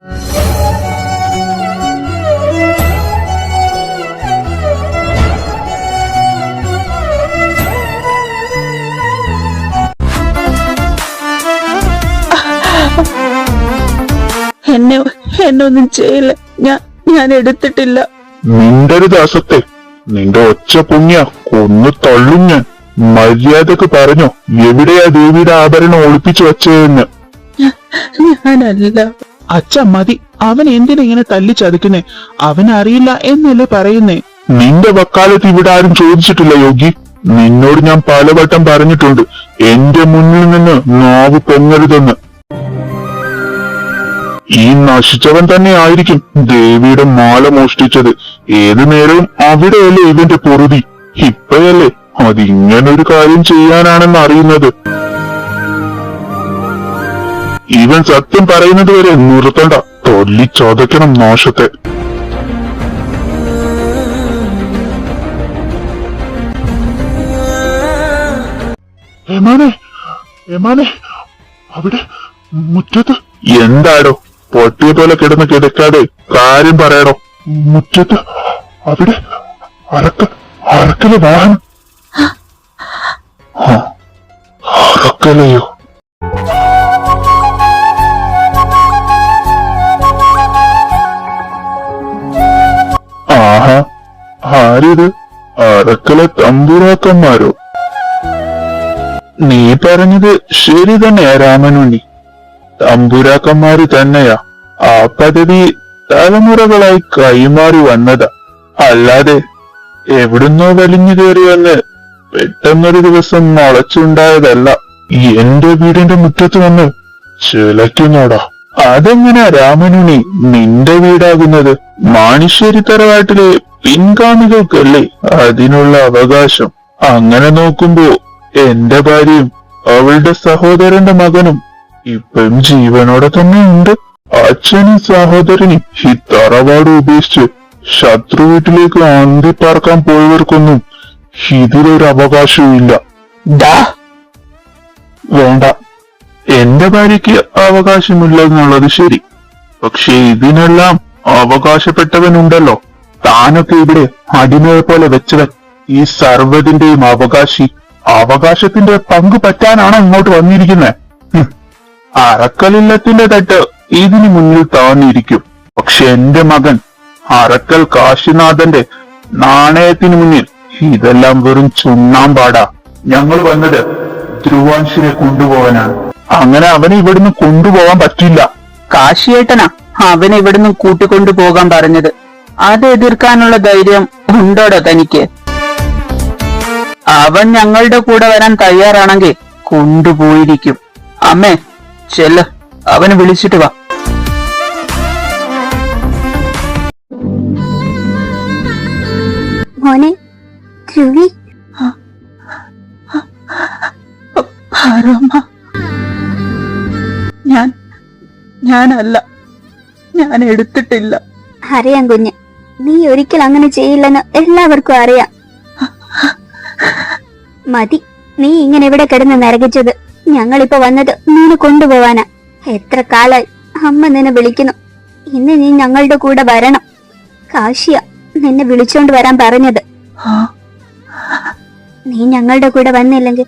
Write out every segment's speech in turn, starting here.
എന്നെ ഒന്നും ചെയ്യില്ല, ഞാൻ എടുത്തിട്ടില്ല. മിണ്ടരുത് അസത്തെ, നിന്റെ ഒച്ച പുണ്യ കൊന്നു തള്ളും ഞാൻ. മര്യാദക്ക് പറഞ്ഞോ, എവിടെയാ ദേവിയുടെ ആഭരണം ഒളിപ്പിച്ചു വച്ചതെന്ന്. ഞാനല്ല. അച്ഛ മതി, അവൻ എന്തിനിങ്ങനെ തല്ലിച്ചതക്കുന്നേ? അവനറിയില്ല എന്നല്ലേ പറയുന്നേ? നിന്റെ വക്കാലത്ത് ഇവിടെ ആരും ചോദിച്ചിട്ടില്ല യോഗി. നിന്നോട് ഞാൻ പലവട്ടം പറഞ്ഞിട്ടുണ്ട്, എന്റെ മുന്നിൽ നിന്ന് നാവ് പൊങ്ങരുതെന്ന്. ഈ നശിച്ചവൻ തന്നെ ആയിരിക്കും ദേവിയുടെ മാല മോഷ്ടിച്ചത്. ഏതു നേരവും അവിടെയല്ലേ ഇവന്റെ പൊറുതി. ഇപ്പയല്ലേ അതിങ്ങനൊരു കാര്യം ചെയ്യാനാണെന്ന് അറിയുന്നത്. ഇവൻ സത്യം പറയുന്നത് വരെ നിർത്തണ്ട, തൊല്ലിച്ചതയ്ക്കണം നാശത്തെ. ഏമാനെ, അവിടെ മുറ്റത്ത് എന്താടോ? പൊട്ടിയ പോലെ കിടന്ന് കിടക്കാതെ കാര്യം പറയടോ. മുറ്റത്ത് അവിടെ അറക്കല വാഹനം. അറക്കലയോ? ആഹാ, ആരിത്? അറക്കല തമ്പുരാക്കന്മാരോ? നീ പറഞ്ഞത് ശരി തന്നെയാ രാമനുണ്ണി, തമ്പുരാക്കന്മാര് തന്നെയാ. ആ പദ്ധതി തലമുറകളായി കൈമാറി വന്നതാ, അല്ലാതെ എവിടുന്നോ വലിഞ്ഞു കയറി വന്ന് പെട്ടെന്നൊരു ദിവസം മുളച്ചുണ്ടായതല്ല. എന്റെ വീടിന്റെ മുറ്റത്ത് വന്ന് ചിലയ്ക്കുന്നോടാ. അതെങ്ങനെയാ രാമനുണ്ണി നിന്റെ വീടാകുന്നത്? മാണിശ്ശേരി തറവാട്ടിലെ പിൻഗാമികൾക്കല്ലേ അതിനുള്ള അവകാശം. അങ്ങനെ നോക്കുമ്പോ എന്റെ ഭാര്യയും അവളുടെ സഹോദരന്റെ മകനും ഇപ്പം ജീവനോടെ തന്നെ ഉണ്ട്. അച്ഛനും സഹോദരനും ഈ തറവാട് ഉപേക്ഷിച്ച് ശത്രു വീട്ടിലേക്ക് ആന്തി പാർക്കാൻ പോയവർക്കൊന്നും ഇതിലൊരു അവകാശവും ഇല്ല. വേണ്ട, എന്റെ ഭാര്യയ്ക്ക് അവകാശമില്ലെന്നുള്ളത് ശരി, പക്ഷെ ഇതിനെല്ലാം അവകാശപ്പെട്ടവനുണ്ടല്ലോ. താനൊക്കെ ഇവിടെ അടിമയെ പോലെ വെച്ചവൻ, ഈ സർവ്വതിന്റെയും അവകാശി. അവകാശത്തിന്റെ പങ്ക് പറ്റാനാണോ ഇങ്ങോട്ട് വന്നിരിക്കുന്നത്? അറക്കലില്ലത്തിന്റെ തട്ട് ഇതിനു മുന്നിൽ താന്നിരിക്കും. പക്ഷെ എന്റെ മകൻ അറക്കൽ കാശിനാഥന്റെ നാണയത്തിന് മുന്നിൽ ഇതെല്ലാം വെറും ചുണ്ണാമ്പാടാ. ഞങ്ങൾ വന്നത് ധ്രുവാൻഷിനെ കൊണ്ടുപോകാനാണ്. അങ്ങനെ അവനെ ഇവിടുന്ന് കൊണ്ടുപോകാൻ പറ്റില്ല. കാശിയേട്ടനാ അവനെ ഇവിടുന്ന് കൂട്ടിക്കൊണ്ടു പോകാൻ പറഞ്ഞത്. അത് എതിർക്കാനുള്ള ധൈര്യം ഉണ്ടോടോ തനിക്ക്? അവൻ ഞങ്ങളുടെ കൂടെ വരാൻ തയ്യാറാണെങ്കിൽ കൊണ്ടുപോയിരിക്കും. അമ്മേ, ചെല്ല്, അവനെ വിളിച്ചിട്ട് വാ. മോനെ ധ്രുവി, ഞാനല്ല, ഞാൻ എടുത്തിട്ടില്ല. അറിയാം കുഞ്ഞ്, നീ ഒരിക്കൽ അങ്ങനെ ചെയ്യില്ലെന്ന് എല്ലാവർക്കും അറിയാം. മതി, നീ ഇങ്ങനെ ഇവിടെ കിടന്ന് നരകിച്ചത്. ഞങ്ങളിപ്പോ വന്നത് നിന്നെ കൊണ്ടുപോവാനാ. എത്ര കാലായി അമ്മ നിന്നെ വിളിക്കുന്നു. ഇന്ന് നീ ഞങ്ങളുടെ കൂടെ വരണം. കാശിയ നിന്നെ വിളിച്ചോണ്ട് വരാൻ പറഞ്ഞത്. നീ ഞങ്ങളുടെ കൂടെ വന്നില്ലെങ്കിൽ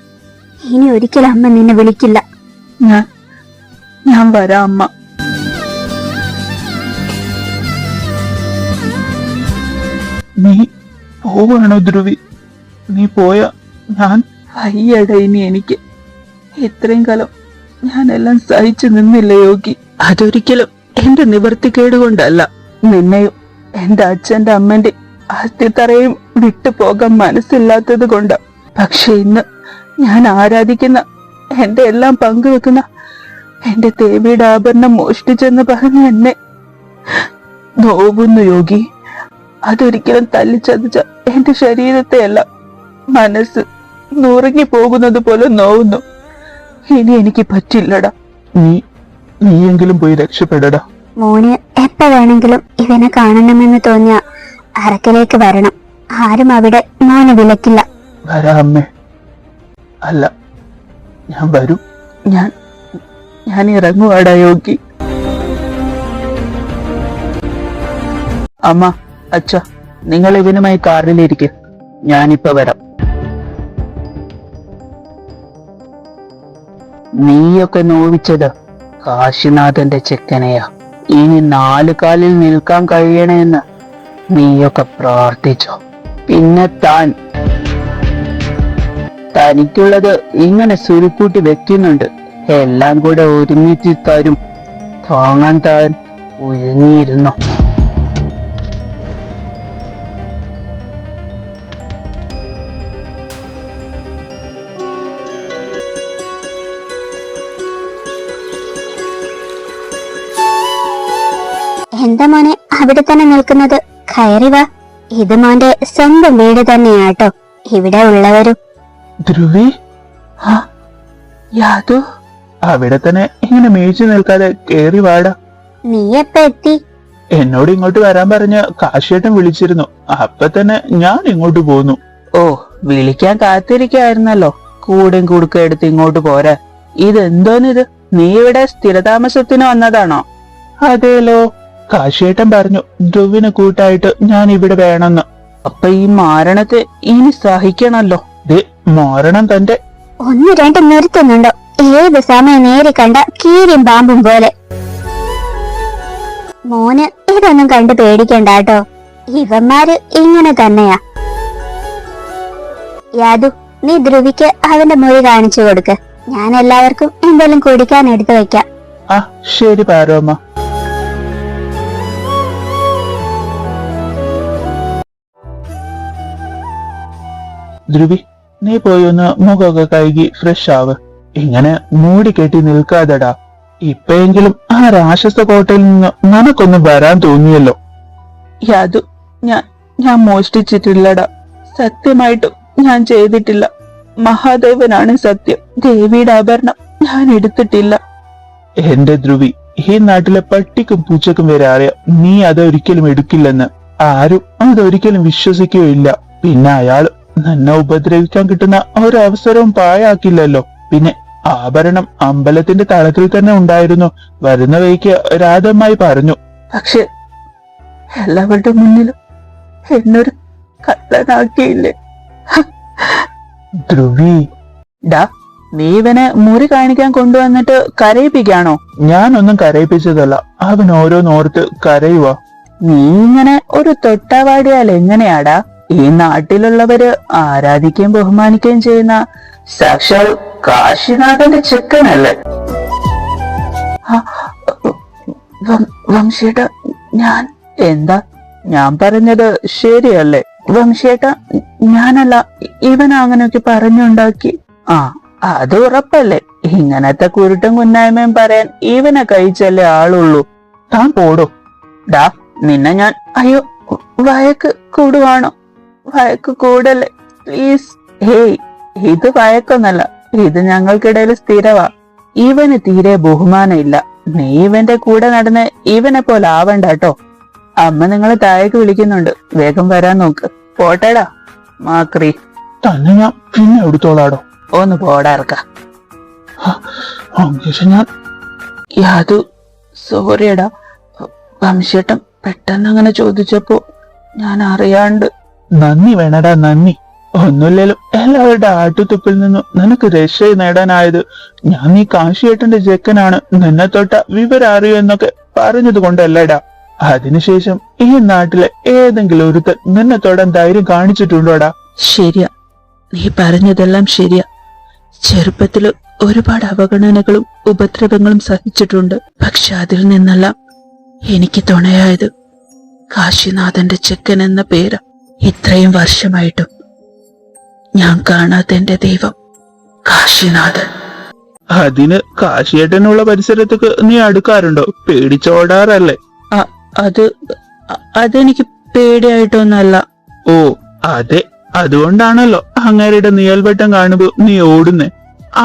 ഇനി ഒരിക്കലും അമ്മ നിന്നെ വിളിക്കില്ല. ഞാൻ വരാം അമ്മ. നീ പോവാണോ ധ്രുവി? നീ പോയ ഞാൻ അയ്യട, ഇനി എനിക്ക് ഇത്രയും കാലം ഞാനെല്ലാം സഹിച്ചു നിന്നില്ല യോഗി. അതൊരിക്കലും എന്റെ നിവർത്തിക്കേട് കൊണ്ടല്ല. നിന്നെയും എന്റെ അച്ഛന്റെ അമ്മന്റെ അസ്ഥിത്തറയും വിട്ടുപോകാൻ മനസ്സില്ലാത്തത് കൊണ്ടാ. പക്ഷെ ഇന്ന് ഞാൻ ആരാധിക്കുന്ന, എന്റെ എല്ലാം പങ്കുവെക്കുന്ന എന്റെ ദേവിയുടെ ആഭരണം മോഷ്ടിച്ചെന്ന് പറഞ്ഞ് എന്നെ നോവുന്നു യോഗി. അതൊരിക്കലും തല്ലിച്ചതച്ച എന്റെ ശരീരത്തെയല്ല, മനസ്സ് നുറുങ്ങി പോകുന്നത് പോലെ നോവുന്നു. ഇനി എനിക്ക് പറ്റില്ലടാ. നീയെങ്കിലും പോയി രക്ഷപ്പെടടാ. മോന് എപ്പോ വേണമെങ്കിലും ഇവനെ കാണണമെന്ന് തോന്നിയ അറക്കലേക്ക് വരണം. ആരും അവിടെ മോനെ വിലക്കില്ല. വരാ അമ്മേ. അല്ല, ഞാൻ വരും. ഞാൻ ഇറങ്ങുവാടാ യോഗി. അമ്മ, അച്ഛ, നിങ്ങൾ ഇവനുമായി കാറിലിരിക്കെ, ഞാനിപ്പോ വരാം. നീയൊക്കെ നോവിച്ചത് കാശിനാഥന്റെ ചെക്കനെയാ. ഇനി 4 കാലിൽ നിൽക്കാൻ കഴിയണമെന്ന് നീയൊക്കെ പ്രാർത്ഥിച്ചോ. പിന്നെ തനിക്കുള്ളത് ഇങ്ങനെ സുരുക്കൂട്ടി വെക്കുന്നുണ്ട്. എല്ലാം കൂടെ ഒരുമിച്ച് തരും. താങ്ങാൻ താൻ ഒരുങ്ങിയിരുന്നു. എന്താ മോനെ അവിടെ തന്നെ നിൽക്കുന്നത്? കയറി വാ. ഇത് മോന്റെ സ്വന്തം വീട് തന്നെയാട്ടോ. ഇവിടെ ഉള്ളവരും. ധ്രുവി, യാതു, അവിടെ തന്നെ ഇങ്ങനെ മേയിച്ചു നിൽക്കാതെ കേറി വാടാ. നീ എപ്പ എത്തി? എന്നോട് ഇങ്ങോട്ട് വരാൻ പറഞ്ഞ് കാശിയേട്ടൻ വിളിച്ചിരുന്നു. അപ്പൊ തന്നെ ഞാൻ ഇങ്ങോട്ട് പോന്നു. ഓ, വിളിക്കാൻ കാത്തിരിക്കായിരുന്നല്ലോ. കൂടെയും കുടുക്ക എടുത്ത് ഇങ്ങോട്ട് പോരാ. ഇതെന്തോന്നിത്? നീ ഇവിടെ സ്ഥിരതാമസത്തിന് വന്നതാണോ? അതേലോ, കാശിയേട്ടൻ പറഞ്ഞു ധ്രുവിന് കൂട്ടായിട്ട് ഞാൻ ഇവിടെ വേണമെന്ന്. അപ്പൊ ഈ മാരണത്തെ ഇനി സഹിക്കണല്ലോ. ദേ, മാരണം തന്റെ. 1-2 നിർത്തുന്നുണ്ടോ? ഏത് സമയം നേരി കണ്ട കീരിയും പാമ്പും പോലെ. മോന് ഇതൊന്നും കണ്ട് പേടിക്കണ്ടാട്ടോ. ഇവന്മാര് ഇങ്ങനെ തന്നെയാ. യാദു, നീ ധ്രുവിക്ക് അവന്റെ മുറി കാണിച്ചു കൊടുക്ക്. ഞാൻ എല്ലാവർക്കും എന്തെങ്കിലും കുടിക്കാൻ എടുത്തു വെക്കാം. ആ, ശരി പാരോമ്മ. ധ്രുവി, നീ പോയി ഒന്ന് മുഖമൊക്കെ കഴുകി ഫ്രഷ് ആവ്. ഇങ്ങനെ മൂടി കെട്ടി നിൽക്കാതെടാ. ഇപ്പെങ്കിലും ആ രാക്ഷസ കോട്ടയിൽ നിന്ന് നിനക്കൊന്ന് വരാൻ തോന്നിയല്ലോ. യാതു, ഞാൻ മോഷ്ടിച്ചിട്ടില്ലടാ. സത്യമായിട്ടും ഞാൻ ചെയ്തിട്ടില്ല. മഹാദേവനാണ് സത്യം. ദേവിയുടെ ആഭരണം ഞാൻ എടുത്തിട്ടില്ല. എന്റെ ധ്രുവി, ഈ നാട്ടിലെ പട്ടിക്കും പൂച്ചക്കും വരെ അറിയാം നീ അതൊരിക്കലും എടുക്കില്ലെന്ന്. ആരും അതൊരിക്കലും വിശ്വസിക്കുകയില്ല. പിന്നെ അയാൾ നിന്നെ ഉപദ്രവിക്കാൻ കിട്ടുന്ന ഒരവസരവും പാഴാക്കില്ലല്ലോ. പിന്നെ ആഭരണം അമ്പലത്തിന്റെ തളത്തിൽ തന്നെ ഉണ്ടായിരുന്നു. വരുന്ന വഴിക്ക് രാധമ്മായി പറഞ്ഞു. പക്ഷെ എല്ലാവരുടെ മുന്നിലും എന്നൊരു കള്ളനാക്കിയില്ലേ? ധ്രുവി, ഡാ, നീ ഇവനെ മുറി കാണിക്കാൻ കൊണ്ടുവന്നിട്ട് കരയിപ്പിക്കാണോ? ഞാനൊന്നും കരയിപ്പിച്ചതല്ല. അവൻ ഓരോന്നോർത്ത് കരയുവാ. നീ ഇങ്ങനെ ഒരു തൊട്ടാവാടിയാൽ എങ്ങനെയാടാ? ഈ നാട്ടിലുള്ളവര് ആരാധിക്കുകയും ബഹുമാനിക്കുകയും ചെയ്യുന്ന സാക്ഷാൽ കാശിനാഥന്റെ ചെക്കനല്ലേ? വംശേട്ട, എന്താ ഞാൻ പറഞ്ഞത് ശരിയല്ലേ? വംശേട്ട, ഞാനല്ല, ഇവൻ അങ്ങനെയൊക്കെ പറഞ്ഞുണ്ടാക്കി. അത് ഉറപ്പല്ലേ? ഇങ്ങനത്തെ കുരുട്ടും കുന്നായ്മയും പറയാൻ ഇവനെ കഴിച്ചല്ലേ ആളുള്ളൂ. താൻ പോടോ. ഡാ, നിന്നെ ഞാൻ അയ്യോ വഴക്ക് കൂടുവാണോ? വഴക്ക് കൂടല്ലേ പ്ലീസ്. ഹേയ്, ഇത് വഴക്കൊന്നല്ല. ഇത് ഞങ്ങൾക്കിടയിൽ സ്ഥിരവാ. ഇവന് തീരെ ബഹുമാനം ഇല്ല. നീ ഇവന്റെ കൂടെ നടന്ന് ഇവനെ പോലെ ആവണ്ട കേട്ടോ. അമ്മ നിങ്ങളെ താഴേക്ക് വിളിക്കുന്നുണ്ട്. വേഗം വരാൻ നോക്ക്. പോട്ടേടാ മാക്രി. തന്നെ ഞാൻ പിന്നെ എടുത്തോളാടോ. ഒന്ന് പോടാർക്ക. ഞാൻ യാതു, സോറിയടാ. വംശേട്ടൻ പെട്ടെന്ന് അങ്ങനെ ചോദിച്ചപ്പോ ഞാൻ അറിയാണ്ട്. നന്ദി വേണടാ, നന്ദി. ഒന്നുമില്ലേലും എല്ലാവരുടെ ആട്ടുതുപ്പിൽ നിന്നും നിനക്ക് രക്ഷ നേടാനായത് ഞാൻ നീ കാശിയേട്ടന്റെ ചെക്കനാണ്, നിന്നെ തൊട്ട വിവരം അറിയൂ എന്നൊക്കെ പറഞ്ഞത് കൊണ്ടല്ലടാ. അതിനുശേഷം ഈ നാട്ടിലെ ഏതെങ്കിലും ഒരുത്തൻ നിന്നെ തൊടാൻ ധൈര്യം കാണിച്ചിട്ടുണ്ടോടാ? ശരിയാ, നീ പറഞ്ഞതെല്ലാം ശരിയാ. ചെറുപ്പത്തില് ഒരുപാട് അവഗണനകളും ഉപദ്രവങ്ങളും സഹിച്ചിട്ടുണ്ട്. പക്ഷെ അതിൽ നിന്നെല്ലാം എനിക്ക് തുണയായത് കാശിനാഥന്റെ ചെക്കൻ എന്ന പേര്. ഇത്രയും വർഷമായിട്ടും ഞാൻ കാണാത്ത എന്റെ ദൈവം കാശിനാഥൻ. അതിന് കാശിയേട്ടനുള്ള പരിസരത്തേക്ക് നീ അടുക്കാറുണ്ടോ? പേടിച്ചോടാറല്ലേ? അതെനിക്ക് പേടിയായിട്ടൊന്നല്ല. ഓ അതെ, അതുകൊണ്ടാണല്ലോ അങ്ങേരുടെ നിഴൽവട്ടം കാണുമ്പോ നീ ഓടുന്നേ.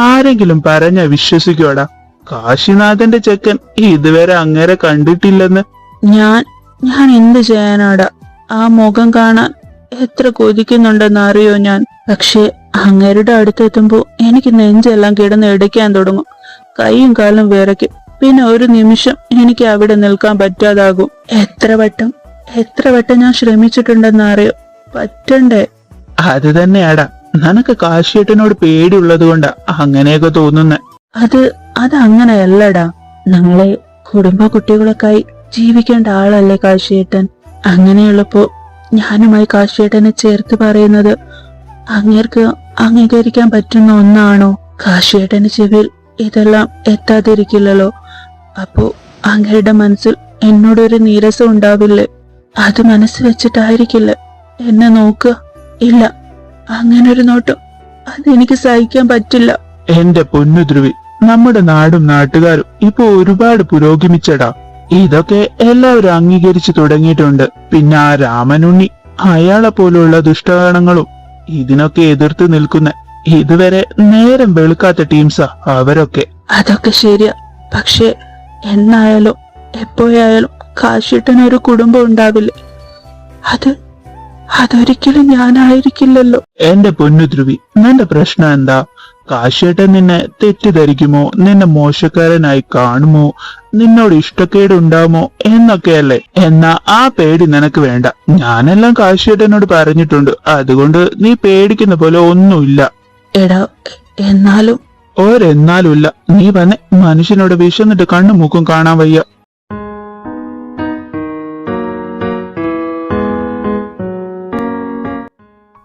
ആരെങ്കിലും പറഞ്ഞ വിശ്വസിക്കോടാ? കാശിനാഥന്റെ ചെക്കൻ ഇതുവരെ അങ്ങേരെ കണ്ടിട്ടില്ലെന്ന്. ഞാൻ എന്ത് ചെയ്യാനാടാ? ആ മുഖം കാണാൻ എത്ര കൊതിക്കുന്നുണ്ടെന്ന് അറിയോ ഞാൻ. പക്ഷെ അങ്ങേരുടെ അടുത്തെത്തുമ്പോ എനിക്ക് നെഞ്ചെല്ലാം കിടന്ന് ഇടയ്ക്കാൻ തുടങ്ങും. കൈയും കാലും വിറയ്ക്കും. പിന്നെ ഒരു നിമിഷം എനിക്ക് അവിടെ നിൽക്കാൻ പറ്റാതാകും. എത്ര വട്ടം എത്ര വട്ടം ഞാൻ ശ്രമിച്ചിട്ടുണ്ടെന്ന് അറിയോ, പറ്റണ്ടേ. അത് തന്നെയാടാ, നിനക്ക് കാശിയേട്ടനോട് പേടിയുള്ളത് കൊണ്ടാ അങ്ങനെയൊക്കെ തോന്നുന്നെ. അത് അങ്ങനെയല്ലടാ. ഞങ്ങളെ കുടുംബ കുട്ടികളൊക്കെയായി ജീവിക്കേണ്ട ആളല്ലേ കാശിയേട്ടൻ. അങ്ങനെയുള്ളപ്പോ ഞാനുമായി കാശിയേട്ടനെ ചേർത്ത് പറയുന്നത് അങ്ങേർക്ക് അംഗീകരിക്കാൻ പറ്റുന്ന ഒന്നാണോ? കാശിയേട്ടന് ചെവിയിൽ ഇതെല്ലാം എത്താതിരിക്കില്ലല്ലോ. അപ്പോ അങ്ങയുടെ മനസ്സിൽ എന്നോടൊരു നീരസം ഉണ്ടാവില്ലേ? അത് മനസ്സ് വെച്ചിട്ടായിരിക്കില്ല എന്നെ നോക്കുക. ഇല്ല, അങ്ങനൊരു നോട്ടം അതെനിക്ക് സഹിക്കാൻ പറ്റില്ല. എന്റെ പൊന്നു ധ്രുവി, നമ്മുടെ നാടും നാട്ടുകാരും ഇപ്പൊ ഒരുപാട് പുരോഗമിച്ചടാ. ഇതൊക്കെ എല്ലാവരും അംഗീകരിച്ചു തുടങ്ങിയിട്ടുണ്ട്. പിന്നെ ആ രാമനുണ്ണി, അയാളെ പോലുള്ള ദുഷ്ടഗണങ്ങളും ഇതിനൊക്കെ എതിർത്ത് നിൽക്കുന്ന ഇതുവരെ നേരം വെളുക്കാത്ത ടീംസാ അവരൊക്കെ. അതൊക്കെ ശരിയാ. പക്ഷെ എന്നായാലും എപ്പോഴായാലും കാശിട്ടനൊരു കുടുംബം ഉണ്ടാവില്ലേ? അതൊരിക്കലും ഞാനായിരിക്കില്ലല്ലോ. എന്റെ പൊന്നു ധ്രുവി, നിന്റെ പ്രശ്നം എന്താ? കാശിയേട്ടൻ നിന്നെ തെറ്റിദ്ധരിക്കുമോ, നിന്നെ മോശക്കാരനായി കാണുമോ, നിന്നോട് ഇഷ്ടക്കേട് ഉണ്ടാവുമോ എന്നൊക്കെയല്ലേ? എന്നാ ആ പേടി നിനക്ക് വേണ്ട. ഞാനെല്ലാം കാശിയേട്ടനോട് പറഞ്ഞിട്ടുണ്ട്. അതുകൊണ്ട് നീ പേടിക്കുന്ന പോലെ ഒന്നുമില്ല. എടാ, എന്നാലും ഒരെന്നാലുമില്ല. നീ വന്നെ, മനുഷ്യനോട് വിശന്നിട്ട് കണ്ണും മൂക്കും കാണാൻ വയ്യ.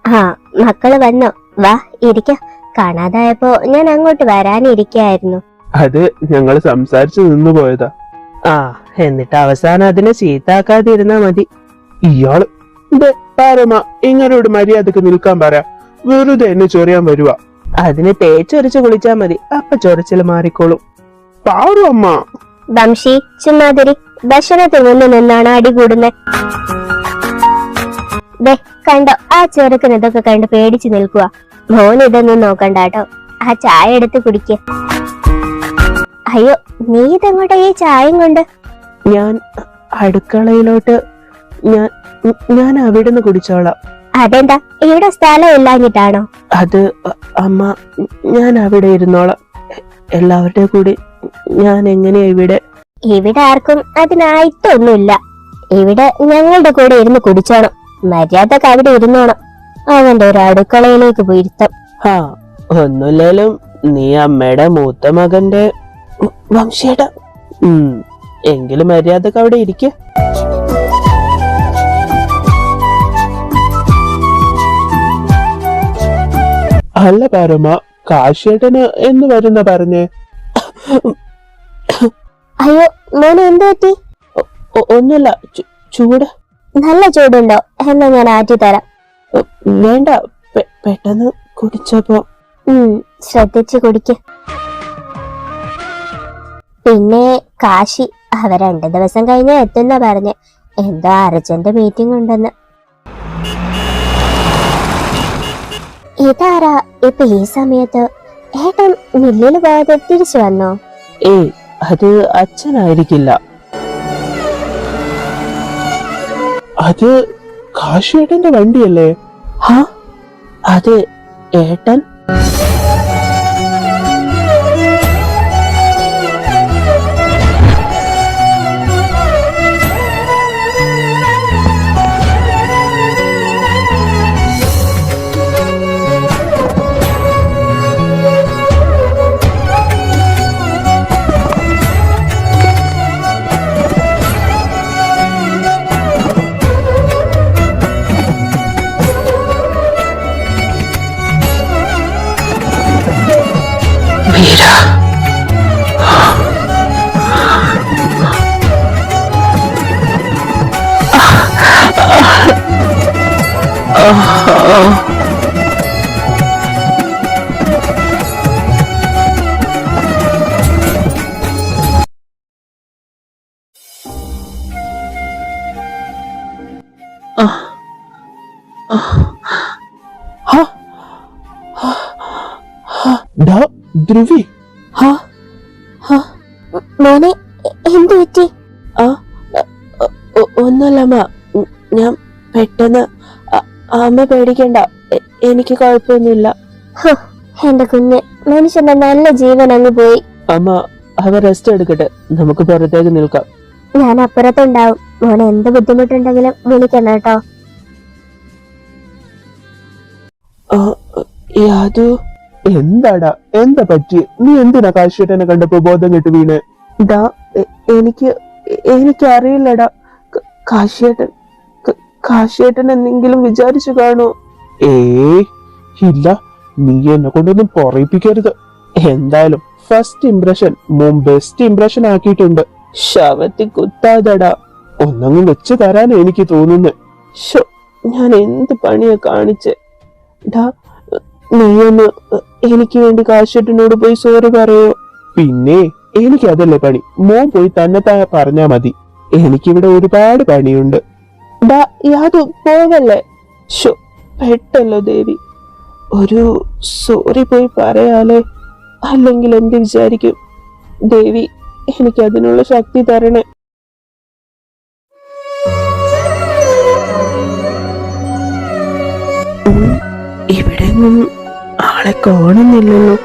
ആ മക്കള് വന്നോ? വാ ഇരിക്ക. കാണാതായപ്പോ ഞാൻ അങ്ങോട്ട് വരാനിരിക്കായിരുന്നു. അത് ഞങ്ങൾ സംസാരിച്ചു നിന്നു പോയതാ. എന്നിട്ട് അവസാനം അതിനെ ചീത്താക്കാതിരുന്നാ മതി. ഇയാള് പാരമ്മ ഇങ്ങനോട് മര്യാദക്ക് നിൽക്കാൻ പറയാ. വെറുതെ എന്നെ ചൊറിയാൻ വരുവാ. അതിന് തേച്ചൊരിച്ച് കുളിച്ചാ മതി, അപ്പൊ ചൊറിച്ചില് മാറിക്കോളും. പാറു അമ്മ. വംശി ചുമ്മാതിരി. ഭക്ഷണത്തിൽ മുന്നിൽ നിന്നാണ് അടികൂടുന്നത്. ദേ കണ്ടോ, ആ ചെറുക്കൻ ഇതൊക്കെ കണ്ട് പേടിച്ചു നിൽക്കുക. മോൻ ഇതൊന്നും നോക്കണ്ട കേട്ടോ. ആ ചായ എടുത്ത് കുടിക്ക്. അയ്യോ, നീ ഇതെങ്ങോട്ടാ ഈ ചായയും കൊണ്ട്? ഞാൻ അടുക്കളയിലോട്ട്. ഞാൻ അവിടുന്ന് കുടിച്ചോളാം. അതെന്താ, ഇവിടെ സ്ഥലം ഇല്ലാഞ്ഞിട്ടാണോ? അത് അമ്മ, ഞാൻ അവിടെ ഇരുന്നോളാം. എല്ലാവരുടെ കൂടി ഞാൻ എങ്ങനെയാ ഇവിടെ? ഇവിടെ ആർക്കും അതിനായിട്ടൊന്നുമില്ല. ഇവിടെ ഞങ്ങളുടെ കൂടെ ഇരുന്ന് കുടിച്ചോണം. മര്യാദക്ക് അവിടെ ഇരുന്നോണം. അവന്റെ ഒരു അടുക്കളയിലേക്ക് പോയിരുത്തം. ഒന്നുമില്ലേലും നീ അമ്മയുടെ മൂത്ത മകന്റെ വംശയുടെ. എങ്കിലും മര്യാദക്ക് അവിടെ ഇരിക്ക. അല്ല പാരമ്മ, കാശിയേട്ടന് എന്ന് വരുന്ന പറഞ്ഞേ? അയ്യോ മോനെ, എന്ത് പറ്റി? ഒന്നുമില്ല, ചൂട്. നല്ല ചൂടുണ്ടോ? എന്നാ ഞാൻ ആറ്റി തരാം. വേണ്ട, പെട്ടെന്ന് കുടിച്ചപ്പോ. ശ്രദ്ധിച്ചു കുടിക്ക്. പിന്നെ കാശി, അവ 2 ദിവസം കഴിഞ്ഞ് എത്തുന്ന പറഞ്ഞ്. എന്തോ അർജന്റ് മീറ്റിംഗ് ഉണ്ടെന്ന്. ഇതാരാ ഇപ്പൊ ഈ സമയത്ത്? ഏട്ടൻ മില്ലിൽ പോകാതെ തിരിച്ചു വന്നോ? ഏയ്, അത് അച്ഛനായിരിക്കില്ല. അത് കാശിയേട്ടന്റെ വണ്ടിയല്ലേ? അത് ഏട്ടൻ. ധ്രുവി, മോനെ, എന്തു പറ്റി? ഒന്നല്ലമ്മ, ഞാൻ പെട്ടെന്ന്. അമ്മ പേടിക്കണ്ട, എനിക്ക് കുഴപ്പമൊന്നുമില്ല. എന്റെ കുഞ്ഞ്, മനുഷ്യന്റെ നല്ല ജീവൻ അങ്ങ് പോയി. അമ്മ, അവ റെസ്റ്റ് എടുക്കട്ടെ, നമുക്ക് പുറത്തേക്ക് നിൽക്കാം. ഞാൻ അപ്പുറത്തുണ്ടാവും. മോനെ എന്ത് ബുദ്ധിമുട്ടുണ്ടെങ്കിലും വിളിക്കണം കേട്ടോ. യാതു, എന്താടാ, എന്താ പറ്റി? നീ എന്തിനാ കാശിയേട്ടനെ കണ്ടപ്പോ ബോധം കെട്ട് വീണ്? ഡാ എനിക്ക് അറിയില്ലടാ. കാശിയേട്ടൻ എന്തെങ്കിലും വിചാരിച്ചു കാണോ? ഇല്ല, നീ എന്നെ കൊണ്ടൊന്നും പറയിപ്പിക്കരുത്. എന്തായാലും ഫസ്റ്റ് ഇംപ്രഷൻ മോൻ ബെസ്റ്റ് ഇംപ്രഷൻ ആക്കിയിട്ടുണ്ട്. ശവത്തി കുത്താതടാ. ഒന്നങ്ങ് വെച്ച് തരാൻ എനിക്ക് തോന്നുന്നു. ഞാൻ എന്ത് പണിയാ കാണിച്ചേ? ഡാ, നീയൊന്ന് എനിക്ക് വേണ്ടി കാശിയേട്ടനോട് പോയി സോറി പറയോ? പിന്നെ എനിക്ക് അതല്ലേ പണി. മോൻ പോയി തന്നെത്താൻ പറഞ്ഞാ മതി. എനിക്കിവിടെ ഒരുപാട് പണിയുണ്ട്. ഡാ, യാതു പോവല്ലേ? പെട്ടല്ലോ ദേവി. ഒരു സോറി പോയി പറയാലേ, അല്ലെങ്കിൽ എന്ത് വിചാരിക്കും? ദേവി, എനിക്ക് അതിനുള്ള ശക്തി തരണേ. ഇവിടെ ആളെ കാണുന്നില്ലല്ലോ.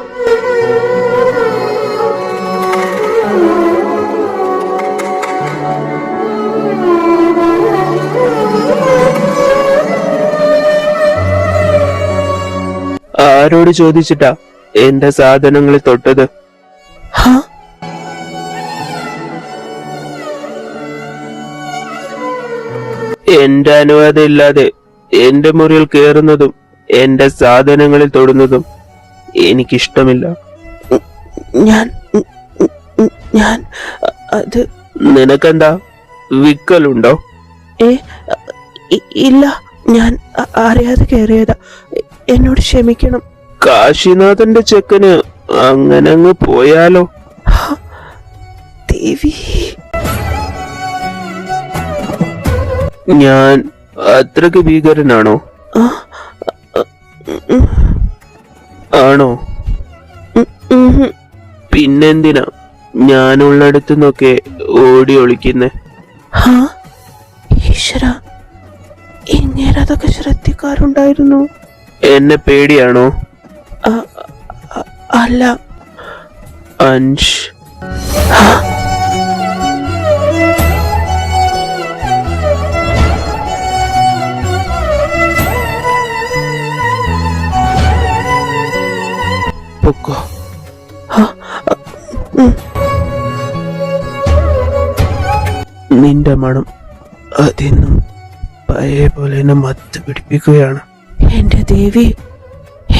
ആരോട് ചോദിച്ചിട്ടാ എന്റെ സാധനങ്ങളിൽ തൊട്ടത്? എന്റെ അനുവാദം ഇല്ലാതെ എന്റെ മുറിയിൽ കയറുന്നതും എന്റെ സാധനങ്ങളിൽ തൊടുന്നതും എനിക്കിഷ്ടമില്ല. ഞാൻ അത് നിനക്കെന്താ വിക്കലുണ്ടോ? ഇല്ല, ഞാൻ അറിയാതെ കയറിയതാ. എന്നോട് ക്ഷമിക്കണം. കാശിനാഥന്റെ ചെക്കന് അങ്ങനെ അങ്ങ് പോയാലോ? ദേവി, ഞാൻ അത്രക്ക് ഭീകരനാണോ? ആണോ? പിന്നെന്തിനാ ഞാനുള്ളടത്തു നിന്നൊക്കെ ഓടി ഒളിക്കുന്നേ? ഈശ്വര, ഇങ്ങേരതൊക്കെ ശ്രദ്ധിക്കാറുണ്ടായിരുന്നു. എന്നെ പേടിയാണോ? അല്ല. അൻഷ്, പൊക്കോ. നിന്റെ മണം അതിന്നും പഴയ പോലെ എന്നെ മത്ത് പിടിപ്പിക്കുകയാണ്. എന്റെ ദേവി,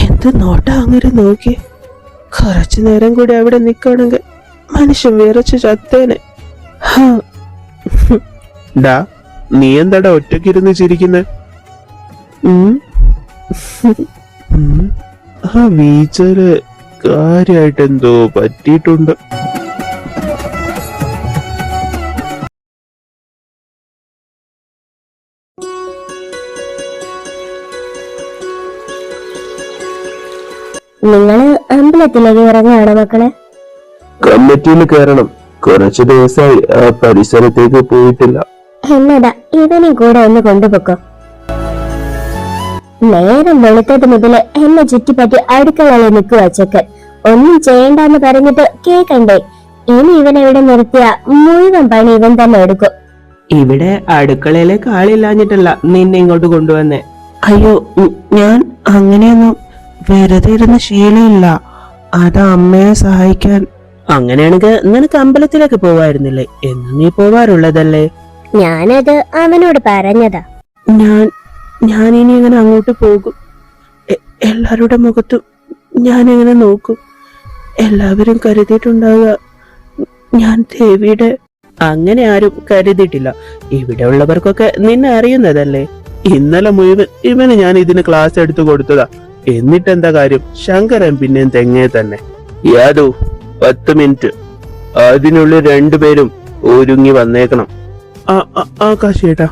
എന്ത് നോട്ടാ അങ്ങനെ നോക്കി. കുറച്ചു നേരം കൂടി അവിടെ നിൽക്കണമെങ്കിൽ മനുഷ്യൻ വിറച്ച് ചത്തേനെ. ഡാ, നീ എന്താടാ ഒറ്റക്കിരുന്ന് ചിരിക്കുന്നെ? ആ വീച്ചല് കാര്യായിട്ട് എന്തോ പറ്റിയിട്ടുണ്ട്. നിങ്ങള് അമ്പലത്തിലേക്ക് ഇറങ്ങുകയാണോ മക്കളെ? കമ്മിറ്റിയിൽ കയറണം. കുറച്ചു ദിവസമായി ആ പരിസരത്തേക്ക് പോയിട്ടില്ല. എന്നതാ, ഇവനെയും കൂടെ ഒന്ന് കൊണ്ടുപോക്കോ. നേരം വെളുത്തത് മുതല് എന്നെ ചുറ്റിപ്പറ്റി അടുക്കളയിൽ നിൽക്കുക ചെക്കൻ. ഒന്നും ചെയ്യണ്ടെന്ന് പറഞ്ഞിട്ട് കേക്കണ്ടേ? ഇനി ഇവനെവിടെ നിർത്തിയ മുഴുവൻ പണി ഇവൻ തന്നെ എടുക്കും. ഇവിടെ അടുക്കളയിലേക്ക് ആളില്ലാഞ്ഞിട്ടല്ല നിന്നെ ഇങ്ങോട്ട് കൊണ്ടുവന്നേ. അയ്യോ, ഞാൻ അങ്ങനെയൊന്നും വെറുതെ ഇരുന്ന ശീലമില്ല. അത് അമ്മയെ സഹായിക്കാൻ. അങ്ങനെയാണെങ്കിൽ നിനക്ക് അമ്പലത്തിലേക്ക് പോവായിരുന്നില്ലേ? എന്ന് നീ പോവാറുള്ളതല്ലേ? ഞാനത് അവനോട് പറഞ്ഞതാ. ഞാൻ ഇനി എങ്ങനെ അങ്ങോട്ട് പോകും? എല്ലാവരുടെ മുഖത്തും ഞാൻ എങ്ങനെ നോക്കും? എല്ലാവരും കരുതിയിട്ടുണ്ടാവുക ഞാൻ ദേവിയുടെ. അങ്ങനെ ആരും കരുതിയിട്ടില്ല. ഇവിടെ ഉള്ളവർക്കൊക്കെ നിന്നെ അറിയുന്നതല്ലേ. ഇന്നലെ മുഴുവൻ ഇവന് ഞാൻ ഇതിന് ക്ലാസ് എടുത്തു കൊടുത്തതാ. എന്നിട്ടെന്താ കാര്യം? ശങ്കരൻ പിന്നെയും തെങ്ങേ തന്നെ. യാദു, 10 മിനിറ്റ്, അതിനുള്ളിൽ രണ്ടുപേരും ഒരുങ്ങി വന്നേക്കണം. ആ കാശിയേട്ടാ.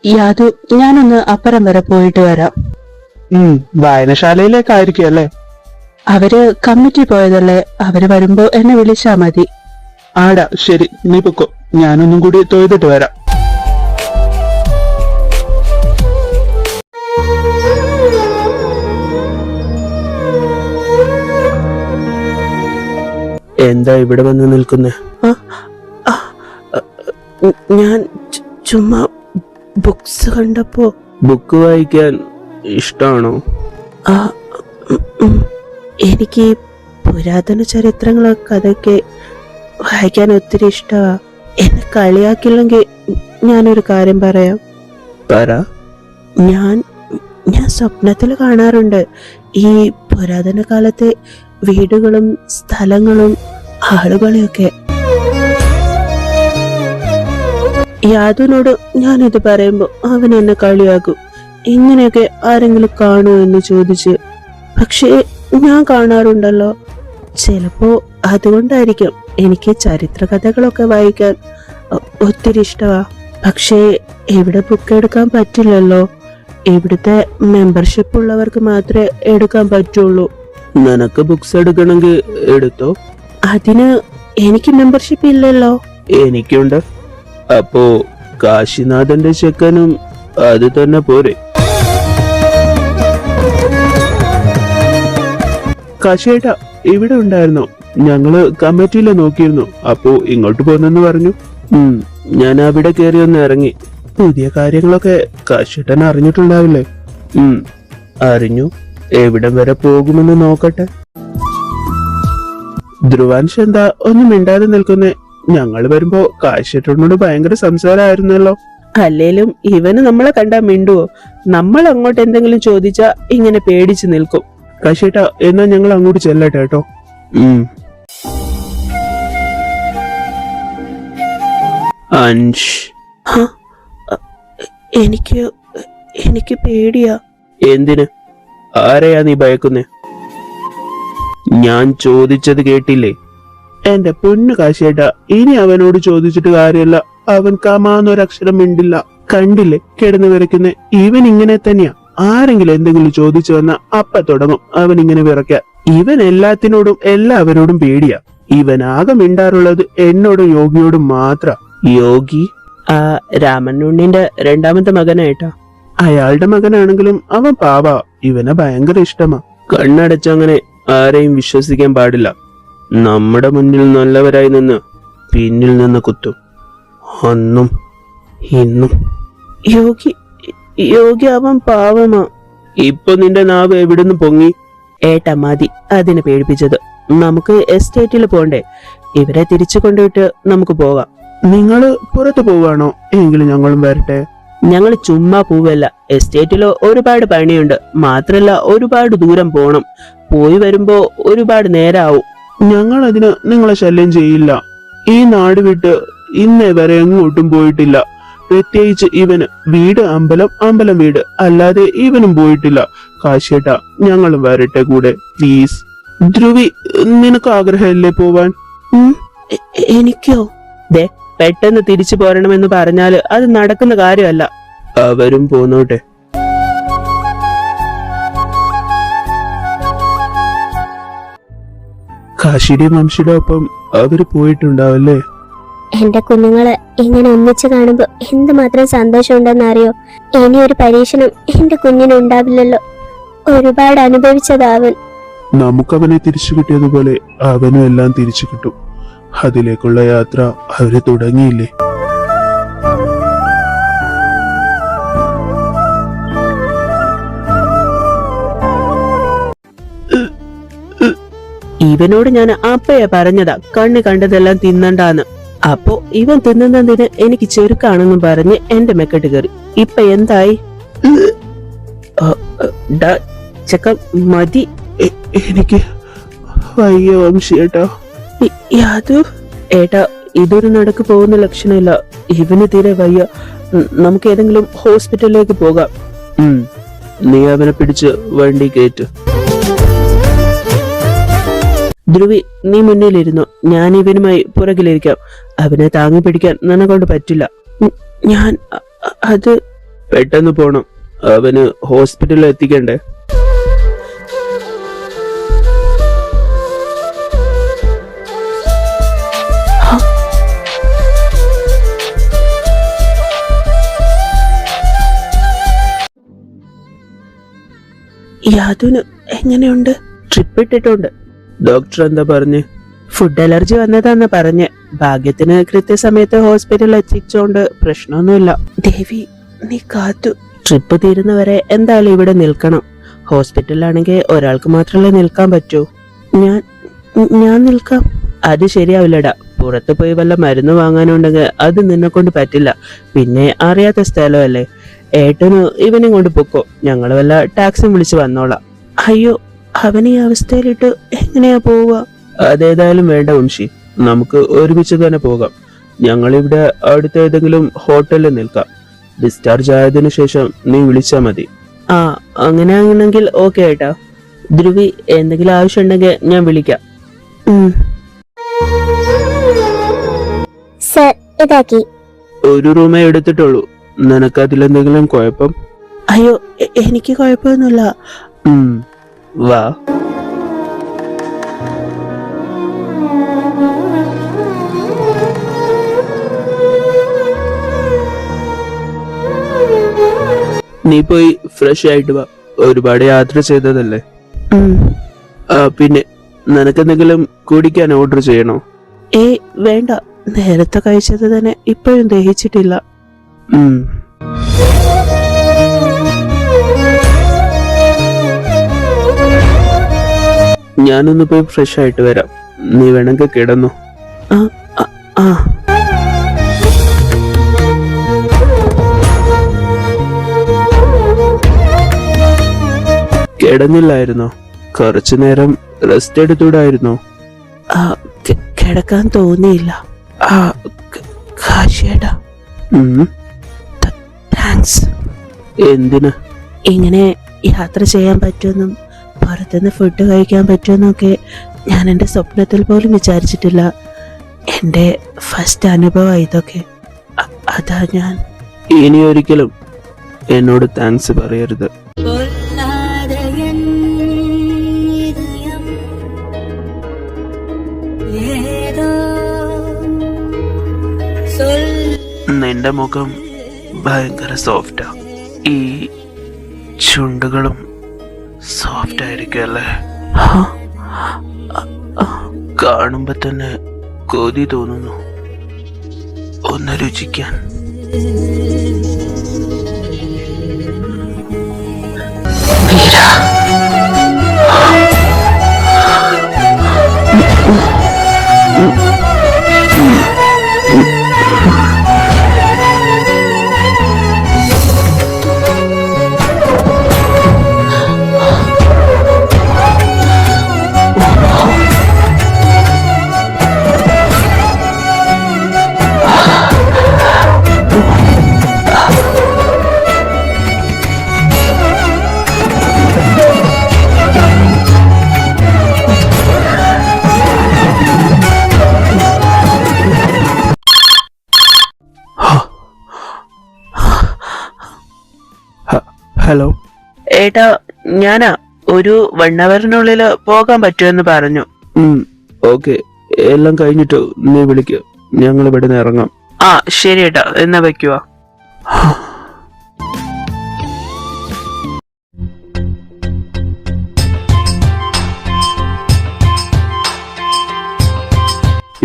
യാതു, ഞാനൊന്ന് അപ്പുറം വരെ പോയിട്ട് വരാം. വായനശാലയിലേക്കായിരിക്കും അല്ലേ? അവര് കമ്മിറ്റി പോയതല്ലേ, അവര് വരുമ്പോ എന്നെ വിളിച്ചാ മതി. ആടാ ശരി, നീ പൊക്കോ, ഞാനൊന്നും കൂടി തൊഴുതിട്ട് വരാം. എന്താ ഇവിടെ വന്ന് നിൽക്കുന്നേ? ഞാൻ ചുമ്മാ ബുക്സ് കണ്ടപ്പോ. ബുക്ക് വായിക്കാൻ ഇഷ്ടമാണോ? എനിക്ക് പുരാതന ചരിത്രങ്ങളൊക്കെ അതൊക്കെ വായിക്കാൻ ഒത്തിരി ഇഷ്ടമാ. എന്നെ കളിയാക്കില്ലെങ്കിൽ ഞാനൊരു കാര്യം പറയാം. പറ. ഞാൻ സ്വപ്നത്തിൽ കാണാറുണ്ട് ഈ പുരാതന കാലത്തെ വീടുകളും സ്ഥലങ്ങളും ആളുകളെയൊക്കെ. യാദുവിനോട് ഞാനിത് പറയുമ്പോ അവൻ എന്നെ കളിയാക്കും. ഇങ്ങനെയൊക്കെ ആരെങ്കിലും കാണുമോ എന്ന് ചോദിച്ച്. പക്ഷേ ഞാൻ കാണാറുണ്ടല്ലോ. ചിലപ്പോ അതുകൊണ്ടായിരിക്കും എനിക്ക് ചരിത്ര കഥകളൊക്കെ വായിക്കാൻ ഒത്തിരി ഇഷ്ടമാ. പക്ഷേ ഇവിടെ ബുക്ക് എടുക്കാൻ പറ്റില്ലല്ലോ. ഇവിടുത്തെ മെമ്പർഷിപ്പ് ഉള്ളവർക്ക് മാത്രമേ എടുക്കാൻ പറ്റുള്ളൂ. നിനക്ക് ബുക്സ് എടുക്കണമെങ്കിൽ എടുത്തോ. അതിന് എനിക്ക് മെമ്പർഷിപ്പ് ഇല്ലല്ലോ. എനിക്കുണ്ട്. അപ്പോ കാശിനാഥന്റെ ചെക്കനും അത് തന്നെ പോരെ? കാശിയേട്ടാ ഇവിടെ ഉണ്ടായിരുന്നോ? ഞങ്ങള് കമ്മിറ്റിയില് നോക്കിയിരുന്നു, അപ്പോ ഇങ്ങോട്ട് പോന്നെന്ന് പറഞ്ഞു. ഞാൻ അവിടെ കയറി ഒന്ന് ഇറങ്ങി. പുതിയ കാര്യങ്ങളൊക്കെ കാശിയേട്ടൻ അറിഞ്ഞിട്ടുണ്ടാവില്ലേ? അറിഞ്ഞു. എവിടം വരെ പോകുമെന്ന് നോക്കട്ടെ. ധ്രുവാൻഷ് എന്താ ഒന്നും മിണ്ടാതെ നിൽക്കുന്നേ? ഞങ്ങൾ വരുമ്പോ കാശിയേട്ടനോട് ഭയങ്കര സംസാരമായിരുന്നല്ലോ. അല്ലേലും ഇവന് നമ്മളെ കണ്ടാ മിണ്ടുവോ? നമ്മൾ അങ്ങോട്ട് എന്തെങ്കിലും ചോദിച്ചാ ഇങ്ങനെ പേടിച്ചു നിൽക്കും. കാശിയേട്ടാ എന്നാ ഞങ്ങൾ അങ്ങോട്ട് ചെല്ലട്ടെ കേട്ടോ. അൻഷ്, എനിക്ക് പേടിയാ. എന്തിന്? ആരെയാ നീ ഭയക്കുന്നേ? ഞാൻ ചോദിച്ചത് കേട്ടില്ലേ? എന്റെ പൊന്നു കാശിയേട്ടാ, ഇനി അവനോട് ചോദിച്ചിട്ട് കാര്യമല്ല. അവൻ കമാന്നൊരക്ഷരം മിണ്ടില്ല. കണ്ടില്ലേ കിടന്നു വിറയ്ക്കുന്നേ? ഇവൻ ഇങ്ങനെ തന്നെയാ. ആരെങ്കിലും എന്തെങ്കിലും ചോദിച്ചു വന്ന അപ്പ തുടങ്ങും അവൻ ഇങ്ങനെ വിറയ്ക്കാൻ. ഇവൻ എല്ലാത്തിനോടും എല്ലാവരോടും പേടിയാ. ഇവൻ ആകെ മിണ്ടാറുള്ളത് എന്നോടും യോഗിയോടും മാത്ര. യോഗി ആ രാമനുണ്ണിന്റെ രണ്ടാമത്തെ മകനായിട്ടാ. അയാളുടെ മകനാണെങ്കിലും അവൻ പാവാ. ഇവനെ ഭയങ്കര ഇഷ്ടമാ. കണ്ണടച്ചങ്ങനെ ആരെയും വിശ്വസിക്കാൻ പാടില്ല. നമ്മുടെ മുന്നിൽ നല്ലവരായി നിന്ന് പിന്നിൽ നിന്ന് കുത്തും. അന്നും ഇന്നും. യോഗി അവൻ പാവമാ. ഇപ്പൊ നിന്റെ നാവ് എവിടുന്ന് പൊങ്ങി? ഏട്ടാ മതി അതിനെ പേടിപ്പിച്ചത്. നമുക്ക് എസ്റ്റേറ്റിൽ പോണ്ടേ? ഇവരെ തിരിച്ചു കൊണ്ടുവിട്ട് നമുക്ക് പോകാം. നിങ്ങള് പുറത്തു പോവാണോ? എങ്കിലും ഞങ്ങളും വരട്ടെ. ഞങ്ങൾ ചുമ്മാ പോവല്ല. എസ്റ്റേറ്റിലോ ഒരുപാട് പണിയുണ്ട്. മാത്രല്ല ഒരുപാട് ദൂരം പോണം. പോയി വരുമ്പോ ഒരുപാട് നേരാവും. ഞങ്ങൾ അതിന് നിങ്ങളെ ശല്യം ചെയ്യില്ല. ഈ നാട് വിട്ട് ഇന്നേ വരെ എങ്ങോട്ടും പോയിട്ടില്ല. പ്രത്യേകിച്ച് ഇവന് വീട് അമ്പലം, അമ്പലം വീട്, അല്ലാതെ ഇവനും പോയിട്ടില്ല. കാശിയേട്ടാ ഞങ്ങളും വരട്ടെ കൂടെ പ്ലീസ്. ധ്രുവി, നിനക്ക് ആഗ്രഹമല്ലേ പോവാൻ? എനിക്കോ? ദേ പെട്ടെന്ന് തിരിച്ചു പോരണമെന്ന് പറഞ്ഞാല് അത് നടക്കുന്ന കാര്യമല്ല. അവരും പോന്നോട്ടെ. കാശിയുടെയും വംശിയുടെ ഒപ്പം അവര് പോയിട്ടുണ്ടാവല്ലേ? എന്റെ കുഞ്ഞുങ്ങളെ ഇങ്ങനെ ഒന്നിച്ചു കാണുമ്പോ എന്തുമാത്രം സന്തോഷമുണ്ടെന്ന് അറിയോ? ഇനിയൊരു പരീക്ഷണം എന്റെ കുഞ്ഞിന് ഉണ്ടാവില്ലല്ലോ. ഒരുപാട് അനുഭവിച്ചതാവൻ. നമുക്കവനെ തിരിച്ചു കിട്ടിയതുപോലെ അവനും എല്ലാം തിരിച്ചു കിട്ടും. അതിലേക്കുള്ള യാത്ര അവര് തുടങ്ങിയില്ലേ? ഇവനോട് ഞാൻ അപ്പയാ പറഞ്ഞതാ കണ്ണി കണ്ടതെല്ലാം തിന്നണ്ടാന്ന്. അപ്പോ ഇവൻ തിന്നുന്നതിന് എനിക്ക് ചെറുക്കാണെന്നും പറഞ്ഞ് എന്റെ മെക്കെട്ട് കയറി. ഇപ്പൊ എന്തായി? ചെക്ക മതി. എനിക്ക് വയ്യ വംശിയേട്ടാ. യാതു ഏട്ടാ, ഇതൊരു നടക്ക് പോകുന്ന ലക്ഷണമില്ല. ഇവന് തീരെ വയ്യ. നമുക്ക് ഏതെങ്കിലും ഹോസ്പിറ്റലിലേക്ക് പോകാം. നീ അവനെ പിടിച്ച് വണ്ടി കയറ്റ്. ധ്രുവി, നീ മുന്നിലിരുന്നു. ഞാൻ ഇവനുമായി പുറകിലിരിക്കാം. അവനെ താങ്ങി പിടിക്കാൻ നിന്നെ കൊണ്ട് പറ്റില്ല. ഞാൻ അത് പെട്ടെന്ന് പോണം. അവന് ഹോസ്പിറ്റലിൽ എത്തിക്കണ്ടേ? യാതുന് എങ്ങനെയുണ്ട്? ട്രിപ്പ് ഇട്ടിട്ടുണ്ട്. ഡോക്ടർ എന്താ പറഞ്ഞ്? ഫുഡ് അലർജി വന്നതാന്ന് പറഞ്ഞ്. ഭാഗ്യത്തിന് കൃത്യസമയത്ത് ഹോസ്പിറ്റലിൽ എത്തിച്ചോണ്ട് പ്രശ്നമൊന്നുമില്ല. ദേവി, നീ കാത്തു. ട്രിപ്പ് തീരുന്നവരെ എന്തായാലും ഇവിടെ നിൽക്കണം. ഹോസ്പിറ്റലിലാണെങ്കിൽ ഒരാൾക്ക് മാത്രമല്ലേ നിൽക്കാൻ പറ്റൂ. ഞാൻ നിൽക്കാം. അത് ശരിയാവില്ലടാ. പുറത്ത് പോയി വല്ല മരുന്ന് വാങ്ങാനുണ്ടെങ്കിൽ അത് നിന്നെ കൊണ്ട് പറ്റില്ല. പിന്നെ അറിയാത്ത സ്ഥലമല്ലേ. ഏട്ടന് ഇവനും കൊണ്ട് പൊക്കോ. ഞങ്ങൾ വല്ല ടാക്സിയും വിളിച്ച് വന്നോളാം. അയ്യോ, അവൻ ഈ അവസ്ഥയിലിട്ട് എങ്ങനെയാ പോവുക? അതേതായാലും വേണ്ട വംശി, നമുക്ക് ഒരുമിച്ച് തന്നെ പോകാം. ഞങ്ങളിവിടെ അടുത്ത ഏതെങ്കിലും ഹോട്ടലിൽ നിൽക്കാം. ഡിസ്ചാർജ് ആയതിനു ശേഷം നീ വിളിച്ചാ മതി. ആ, അങ്ങനെയാണെങ്കിൽ ഓക്കെ ഏട്ടാ. ധ്രുവി, എന്തെങ്കിലും ആവശ്യമുണ്ടെങ്കിൽ ഞാൻ വിളിക്കാം. സർ, ഇതാക്കി. ഒരു റൂമേ എടുത്തിട്ടുള്ളൂ. നിനക്ക് അതിലെന്തെങ്കിലും കുഴപ്പം? അയ്യോ, എനിക്ക് കുഴപ്പമൊന്നുമില്ല. വാ. നീ പോയി ഫ്രഷ് ആയിട്ട് വാ. ഒരുപാട് യാത്ര ചെയ്തതല്ലേ. പിന്നെ നിനക്കെന്തെങ്കിലും കുടിക്കാൻ ഓർഡർ ചെയ്യണോ? വേണ്ട, നേരത്തെ കഴിച്ചത് തന്നെ ഇപ്പോഴും ദഹിച്ചിട്ടില്ല. ഞാനൊന്ന് പോയി ഫ്രഷ് ആയിട്ട് വരാം. നീ വേണമെങ്കിൽ കിടന്നു. കിടന്നില്ലായിരുന്നോ? കുറച്ചു നേരം റെസ്റ്റ് എടുത്തൂടായിരുന്നോ? കിടക്കാൻ തോന്നിയില്ല. കാശിയേട്ടാ, താങ്ക്സ്. എന്തിന്? ഇങ്ങനെ യാത്ര ചെയ്യാൻ പറ്റുമെന്നും പുറത്തുനിന്ന് ഫുഡ് കഴിക്കാൻ പറ്റുമെന്നൊക്കെ ഞാൻ എൻ്റെ സ്വപ്നത്തിൽ പോലും വിചാരിച്ചിട്ടില്ല. എൻ്റെ ഫസ്റ്റ് അനുഭവം ഇതൊക്കെ. അതാ ഞാൻ. ഇനി ഒരിക്കലും എന്നോട് താങ്ക്സ് പറയരുത്. നിന്റെ മുഖം ഭയങ്കര സോഫ്റ്റാ. ഈ ചുണ്ടുകളും സോഫ്റ്റ് ആയിരിക്കും അല്ലേ? കാണുമ്പോ തന്നെ കൊതി തോന്നുന്നു ഒന്ന് രുചിക്കാൻ. ഹലോ ഏട്ടാ, ഞാനാ. ഒരു 1 അവറിനുള്ളിൽ പോകാൻ പറ്റുമെന്ന് പറഞ്ഞു. ഓക്കെ, എല്ലാം കഴിഞ്ഞിട്ട് നീ വിളിക്കുക. ഞങ്ങൾ ഇവിടെ നിന്ന് ഇറങ്ങാം. ആ ശരി ഏട്ടാ, എന്നാ വെക്കുവാ.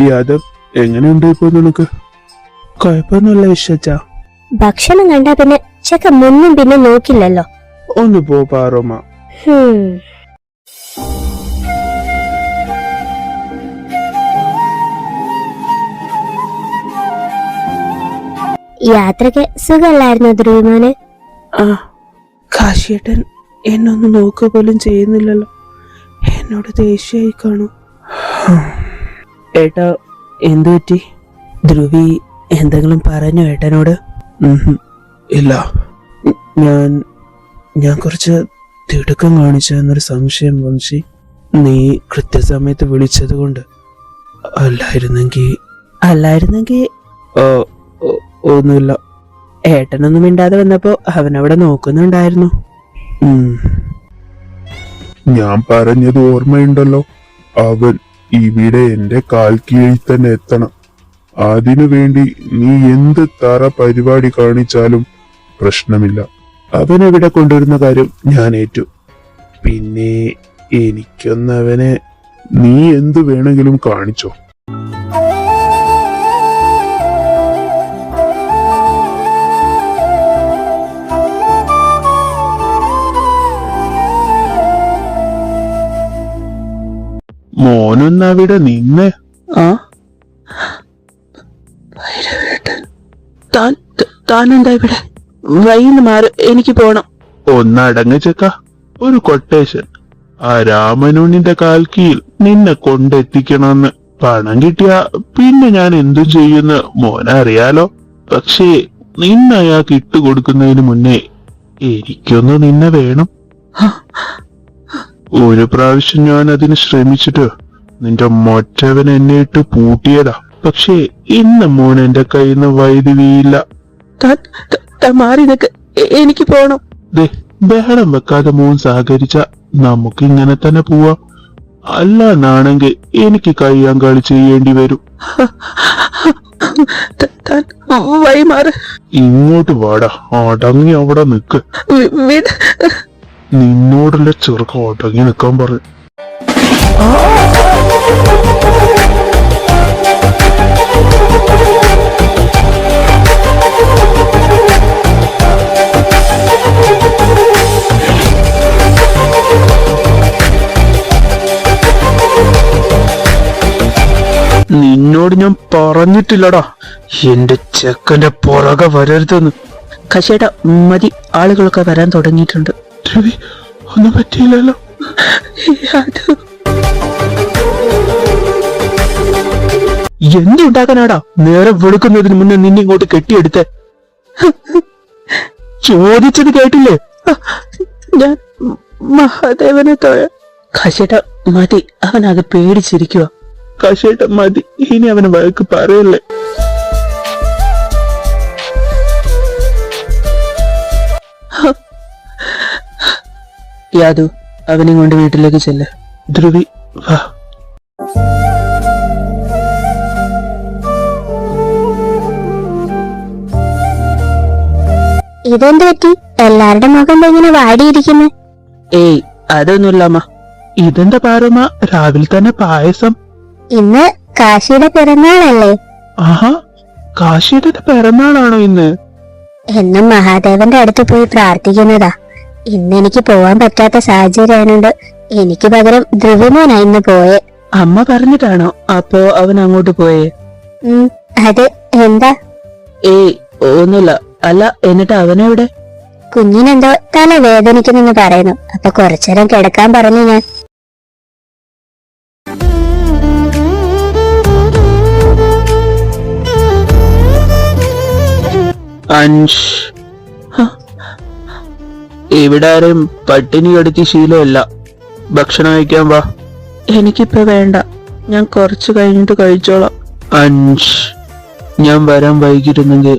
യാദവ്, എങ്ങനെയുണ്ട് ഇപ്പൊ നിനക്ക്? കുഴപ്പമൊന്നുമില്ല വിശ്വച്ചാ. ഭക്ഷണം കണ്ടാ പിന്നെ ചെക്ക മുന്നും പിന്നെ നോക്കില്ലല്ലോ. ഒന്ന് പോ പാറോമ. യാത്രക്ക് സുഖമല്ലായിരുന്നു ധ്രുവമോന്? ആ, കാശിയേട്ടൻ എന്നൊന്ന് നോക്കുക പോലും ചെയ്യുന്നില്ലല്ലോ. എന്നോട് ദേഷ്യായി കാണൂ. ഏട്ടാ, എന്തു പറ്റി? ധ്രുവി എന്തെങ്കിലും പറഞ്ഞോ ഏട്ടനോട്? ഇല്ല. ഞാൻ കുറച്ച് തിടുക്കം കാണിച്ചു എന്നൊരു സംശയം വംശി. നീ കൃത്യസമയത്ത് വിളിച്ചത് കൊണ്ട്. അല്ലായിരുന്നെങ്കിൽ ഒന്നുമില്ല. ഏട്ടനൊന്നും മിണ്ടാതെ വന്നപ്പോ അവനവിടെ നോക്കുന്നുണ്ടായിരുന്നു. ഞാൻ പറഞ്ഞത് ഓർമ്മയുണ്ടല്ലോ, അവൻ ഇവിടെ എന്റെ കാൽ കീഴിൽ തന്നെ എത്തണം. അതിനു വേണ്ടി നീ എന്ത് തറ പരിപാടി കാണിച്ചാലും പ്രശ്നമില്ല. അവനെവിടെ കൊണ്ടുവരുന്ന കാര്യം ഞാൻ ഏറ്റു. പിന്നെ എനിക്കൊന്നവനെ നീ എന്തു വേണമെങ്കിലും കാണിച്ചോ. മോനൊന്നവിടെ നിന്ന്. ആ താനെന്താ ഇവിടെ? വൈന്ന് മാറി, എനിക്ക് പോണം. ഒന്നടങ്ങ ചെക്ക, ഒരു കൊട്ടേഷൻ. ആ രാമനുണ്ണിന്റെ കാൽക്കീയിൽ നിന്നെ കൊണ്ടെത്തിക്കണമെന്ന്. പണം കിട്ടിയ പിന്നെ ഞാൻ എന്തു ചെയ്യുന്ന മോനറിയാലോ. പക്ഷേ നിന്നെ അയാൾക്ക് ഇട്ടുകൊടുക്കുന്നതിന് മുന്നേ എനിക്കൊന്ന് നിന്നെ വേണം. ഒരു പ്രാവശ്യം ഞാൻ അതിന് ശ്രമിച്ചിട്ട് നിന്റെ മൊറ്റവൻ എന്നെ ഇട്ട് പൂട്ടിയതാ. പക്ഷേ ഇന്ന് മോൻ എന്റെ കയ്യിൽ നിന്ന് വൈദ്യുതിയില്ല. മാറി നിക്ക്, എനിക്ക് പോണം. ദേ, ബഹളം വെക്കാതെ മോൻ സഹകരിച്ച നമുക്ക് ഇങ്ങനെ തന്നെ പോവാം. അല്ലാന്നാണെങ്കിൽ എനിക്ക് കയ്യാങ്കളി ചെയ്യേണ്ടി വരും. വഴി മാറ്. ഇങ്ങോട്ട് വാടാ, അടങ്ങി അവിടെ നിക്ക്. നിന്നോടുള്ള ചെറുക്കം അടങ്ങി നിക്കാൻ പറഞ്ഞു. നിന്നോട് ഞാൻ പറഞ്ഞിട്ടില്ലടാ എന്റെ ചെക്കന്റെ പുറകെ വരരുതെന്ന്. കശേട്ടാ മതി, ആളുകളൊക്കെ വരാൻ തുടങ്ങിയിട്ടുണ്ട്. രവി, ഒന്നും പറ്റിയില്ലല്ലോ. എന്തുണ്ടാക്കാനാടാ നേരെ വെളുക്കുന്നതിന് മുന്നേ നിന്നെ ഇങ്ങോട്ട് കെട്ടിയെടുത്തേ? ചോദിച്ചത് കേട്ടില്ലേ? ഞാൻ മഹാദേവനെ തൊഴ. കശേട്ടാ മതി, അവനാകെ പേടിച്ചിരിക്കുക. കശേട്ട മതി, ഇനി അവന് വഴക്ക് പറയല്ലേ. യാദു, അവനെയും കൊണ്ട് വീട്ടിലേക്ക് ചെല്ല്. ധ്രുവി വാ. ഇതെന്ത് പറ്റി? എല്ലാവരുടെ മുഖം ഇങ്ങനെ വാടിയിരിക്കുന്നു. ഏയ് അതൊന്നുമില്ല അമ്മ. ഇതെന്താ പാറുമ്മ, രാവിലെ തന്നെ പായസം? ഇന്ന് കാശിയുടെ പിറന്നാളല്ലേ? ആഹാ, കാശിയുടെ പിറന്നാളാണോ ഇന്ന്? എന്നും മഹാദേവന്റെ അടുത്ത് പോയി പ്രാർത്ഥിക്കുന്നതാ. ഇന്ന് എനിക്ക് പോവാൻ പറ്റാത്ത സാഹചര്യമായോണ്ട് എനിക്ക് പകരം ധ്രുവമോനാ ഇന്ന് പോയെ. അമ്മ പറഞ്ഞിട്ടാണോ അപ്പോ അവൻ അങ്ങോട്ട് പോയേ? അത് എന്താ? ഏയ് ഒന്നുമില്ല. അല്ല, എന്നിട്ട് അവനെവിടെ? കുഞ്ഞിനെന്തോ തല വേദനിക്കുന്നെന്ന് പറയുന്നു. അപ്പൊ കുറച്ചേരം കിടക്കാൻ പറഞ്ഞു ഞാൻ. അൻഷ്, ഇവിടെ ആരെയും പട്ടിണി കെടുത്തി ശീലമല്ല. ഭക്ഷണം കഴിക്കാൻ വാ. എനിക്കിപ്പോ വേണ്ട, ഞാൻ കുറച്ചു കഴിഞ്ഞിട്ട് കഴിച്ചോളാം. അൻഷ്, ഞാൻ വരാൻ വൈകിരുന്നെങ്കിൽ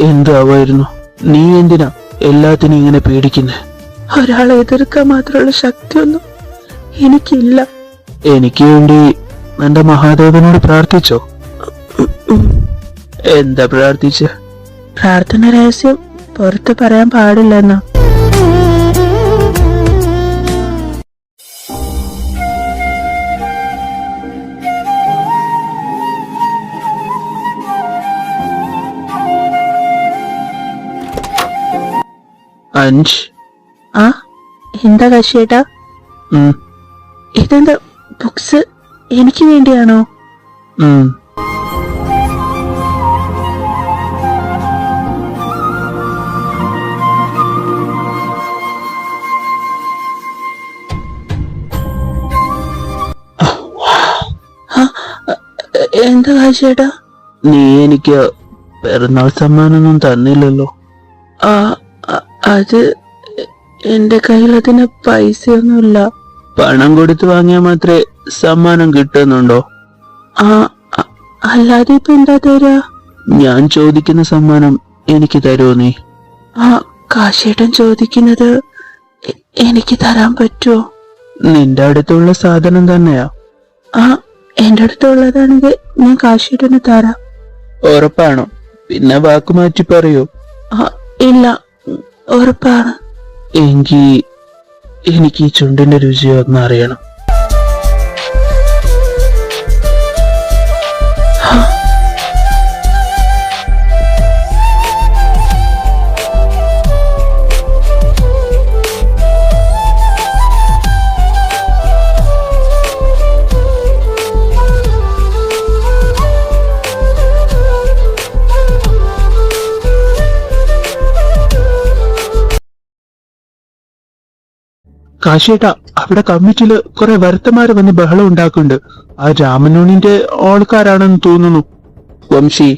എന്താവായിരുന്നു? നീ എന്തിനാ എല്ലാത്തിനും ഇങ്ങനെ പേടിക്കുന്നേ? ഒരാളെ എതിർക്കാൻ മാത്രമുള്ള ശക്തിയൊന്നും എനിക്കില്ല. എനിക്ക് വേണ്ടി എന്റെ മഹാദേവനോട് പ്രാർത്ഥിച്ചോ? എന്താ പ്രാർത്ഥിച്ച? പ്രാർത്ഥന രഹസ്യം പുറത്ത് പറയാൻ പാടില്ലെന്നാ. അൻഷ്, ആ എന്താ കശിയേട്ടാ? ഇതെന്താ ബുക്സ് എനിക്ക് വേണ്ടിയാണോ? എന്താ കാശേട്ടാ? നീ എനിക്ക് പിറന്നാൾ സമ്മാനമൊന്നും തന്നില്ലല്ലോ. അത് എന്റെ കയ്യിൽ അതിന് പൈസയൊന്നുമില്ല. പണം കൊടുത്ത് വാങ്ങിയാൽ മാത്രമേ സമ്മാനം കിട്ടുന്നുണ്ടോ? അല്ലാതെ ഇപ്പൊ എന്താ തരാ? ഞാൻ ചോദിക്കുന്ന സമ്മാനം എനിക്ക് തരുമോ നീ? കാശേട്ടൻ ചോദിക്കുന്നത് എനിക്ക് തരാൻ പറ്റുമോ? നിന്റെ അടുത്തുള്ള സാധനം തന്നെയാ? എന്റെ അടുത്തുള്ളതാണെങ്കിൽ ഞാൻ കാശേട്ടന് തരാം. ഉറപ്പാണോ? പിന്നെ വാക്ക് മാറ്റി പറയൂ. ഇല്ല, ഉറപ്പാണ്. എനിക്ക് ഈ ചുണ്ടിന്റെ രുചി ഒന്ന് അറിയണം. കാശേട്ടാ, അവിടെ കമ്മിറ്റിയില് കുറെ വരുത്തന്മാര് വന്ന് ബഹളം ഉണ്ടാക്കുന്നുണ്ട്. ആ രാമനോണിന്റെ ആൾക്കാരാണെന്ന് തോന്നുന്നു. വംശി,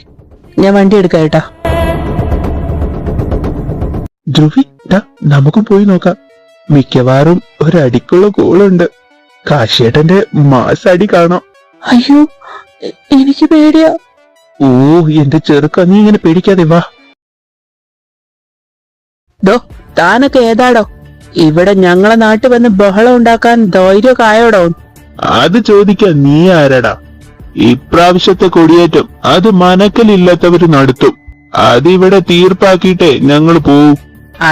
ഞാൻ വണ്ടി എടുക്കാട്ടാ. ധ്രുവി, നമുക്കും പോയി നോക്കാം. മിക്കവാറും ഒരടിക്കുള്ള കോളുണ്ട്. കാശേട്ടന്റെ മാസടി കാണാം. അയ്യോ, എനിക്ക് പേടിയാ. ഓ, എന്റെ ചെറുക്ക, നീ ഇങ്ങനെ പേടിക്കാതെ വാ. താനൊക്കെ ഏതാടോ? ഇവിടെ ഞങ്ങളെ നാട്ടിൽ വന്ന് ബഹളം ഉണ്ടാക്കാൻ ധൈര്യമൊക്കെ ആയോടോ? അത് ചോദിക്കാൻ നീ ആരടാ? ഇപ്രാവശ്യത്തെ കൊടിയേറ്റം അത് മനക്കലില്ലാത്തവര് നടത്തും. അതിവിടെ തീർപ്പാക്കിയിട്ടേ ഞങ്ങൾ പോവും.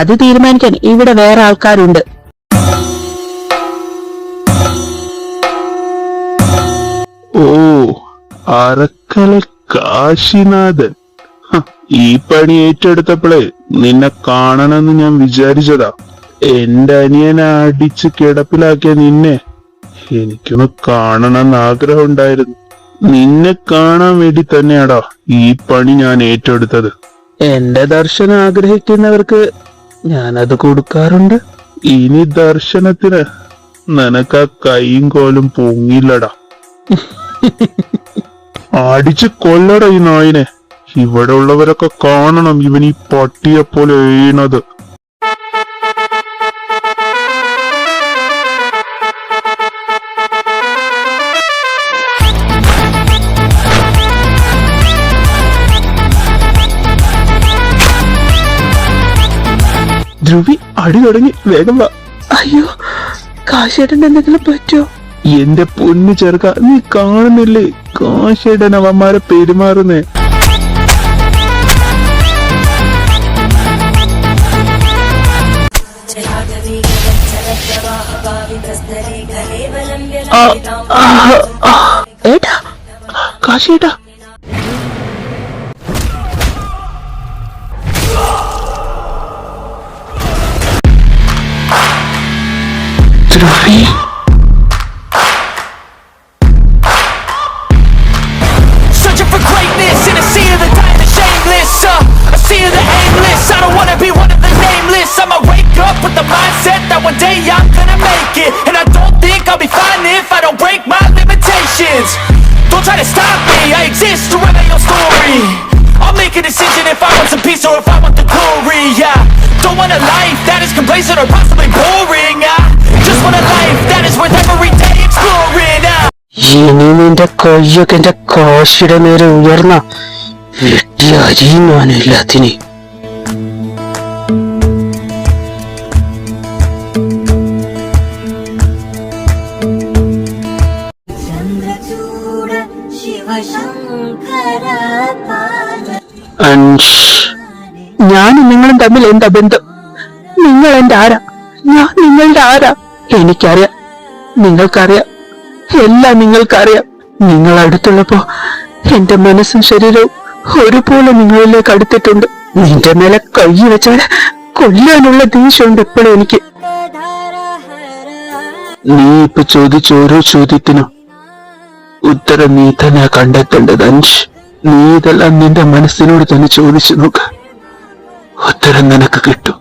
അത് തീരുമാനിക്കാൻ ഇവിടെ വേറെ ആൾക്കാരുണ്ട്. ഓ, അറക്കല കാശിനാഥൻ. ഈ പണി ഏറ്റെടുത്തപ്പോഴേ നിന്നെ കാണണമെന്ന് ഞാൻ വിചാരിച്ചതാ. എന്റെ അനിയനെ അടിച്ച് കിടപ്പിലാക്കിയ നിന്നെ എനിക്കൊന്ന് കാണണമെന്ന് ആഗ്രഹം ഉണ്ടായിരുന്നു. നിന്നെ കാണാൻ വേണ്ടി തന്നെയാടാ ഈ പണി ഞാൻ ഏറ്റെടുത്തത്. എന്റെ ദർശനം ആഗ്രഹിക്കുന്നവർക്ക് ഞാനത് കൊടുക്കാറുണ്ട്. ഇനി ദർശനത്തിന് നിനക്ക് ആ കൈയും കോലും പൊങ്ങില്ലടാ. അടിച്ച് കൊല്ലട ഈ നായിനെ. ഇവിടെ ഉള്ളവരൊക്കെ കാണണം ഇവൻ ഈ പട്ടിയെ പോലെ എഴുന്നത്. ധ്രുവി, അടി തുടങ്ങി, വേഗം വാ. അയ്യോ, കാശേട്ടൻ എന്തെങ്കിലും പറ്റുമോ? എന്റെ പൊന്നു ചെറുക്ക, നീ കാണുന്നില്ലേ കാശേട്ടൻ അവന്മാരെ പെരുമാറുന്നേ. ഏട്ടാ, കാശേട്ടാ, ധ്രുവി, searching for greatness in a sea of the dying and shameless, a sea of the aimless. I don't wanna be one of the nameless. I'ma wake up with the mindset that one day I'm gonna make it, and I don't think I'll be fine if I don't break my limitations. Don't try to stop me, I exist to write my own story. I'll make a decision if I want some peace or if I want the glory. Yeah, don't want a life that is complacent or possibly boring. I just want a life that is worth every day exploring. ഇനി നിന്റെ കയ്യൊക്കെ എന്റെ കാശിയുടെ നേരെ ഉയർന്ന വെട്ടി അരിയുവാൻ എല്ലാത്തിനെ. ഞാനും നിങ്ങളും തമ്മിൽ എന്താ ബന്ധം? നിങ്ങൾ എന്റെ ആരാ? ഞാൻ നിങ്ങളുടെ ആരാ? എനിക്കറിയാം, നിങ്ങൾക്കറിയാം, എല്ലാം നിങ്ങൾക്കറിയാം. നിങ്ങൾ അടുത്തുള്ളപ്പോ എന്റെ മനസ്സും ശരീരവും ഒരുപോലെ നിങ്ങളിലേക്ക് അടുത്തിട്ടുണ്ട്. നിന്റെ മേലെ കൈ വെച്ചവരെ കൊല്ലാനുള്ള ദേഷ്യമുണ്ട് എപ്പോഴും എനിക്ക്. നീ ഇപ്പൊ ചോദിച്ച ഓരോ ചോദ്യത്തിനും ഉത്തരം നീ തന്നെ കണ്ടെത്തേണ്ടത് അൻഷ്. നീ ഇതെല്ലാം നിന്റെ മനസ്സിനോട് തന്നെ ചോദിച്ചു നോക്ക്, ഉത്തരം നിനക്ക് കിട്ടും.